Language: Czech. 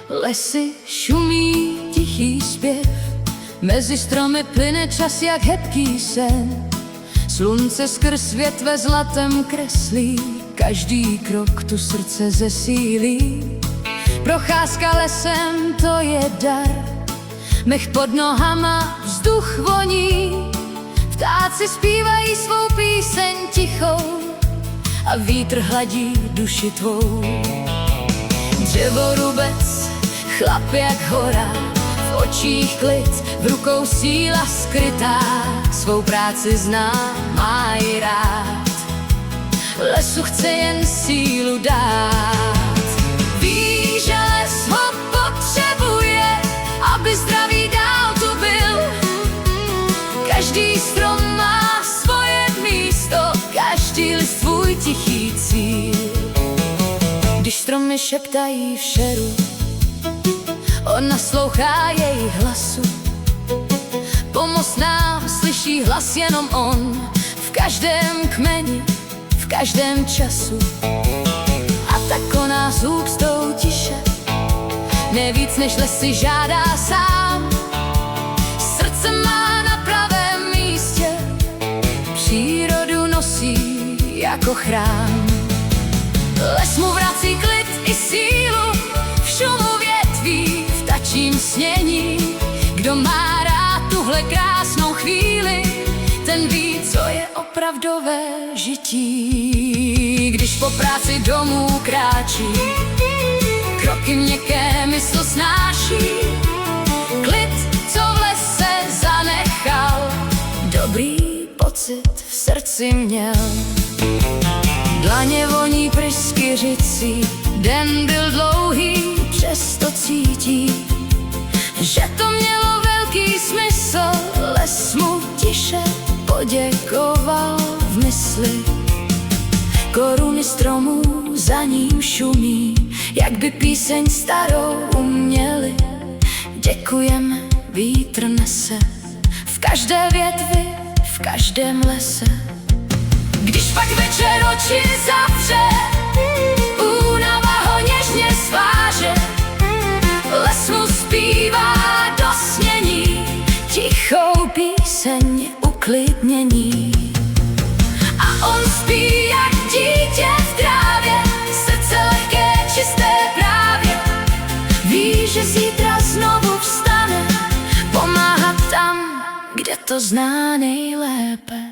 Lesy šumí tichý zpěv, mezi stromy plyne čas jak hebký sen. Slunce skrz větve zlatem kreslí, každý krok tu srdce zesílí. Procházka lesem, to je dar, mech pod nohama, vzduch voní. Ptáci zpívají svou píseň tichou a vítr hladí duši tvou. Dřevorubec, chlap jak hora, v očích klid, v rukou síla skrytá. Svou práci zná, má ji rád, lesu chce jen sílu dát. Ví, že les ho potřebuje, aby zdravý dál tu byl. Každý strom má svoje místo, každý list svůj tichý cíl. Když stromy šeptají v šeru, on naslouchá jejich hlasu. Pomoc nám slyší hlas jenom on, v každém kmeni, v každém času. A tak koná s úctou tiše, nevíc než lesy žádá sám. Srdce má na pravém místě, přírodu nosí jako chrám. Les mu vrací klid i sílu, v šumu větví, v tačím snění. Kdo má rád tuhle krásnou chvíli, ten ví, co je opravdové žití. Když po práci domů kráčí, kroky měkké mysl snáší. Klid, co v lese zanechal, dobrý pocit v srdci měl. Dlaně voní pryskyřicí, den byl dlouhý, přesto cítí, že to mělo velký smysl. Les mu tiše poděkoval v mysli. Koruny stromů za ním šumí, jak by píseň starou uměli. Děkujeme, vítr nese v každé větvi, v každém lese. Když pak večer oči zavře, únava ho něžně sváže. Les mu zpívá do snění, tichou píseň uklidnění. A on spí jak dítě v trávě, srdce lehké, čisté právě. Ví, že zítra znovu vstane, pomáhat tam, kde to zná nejlépe.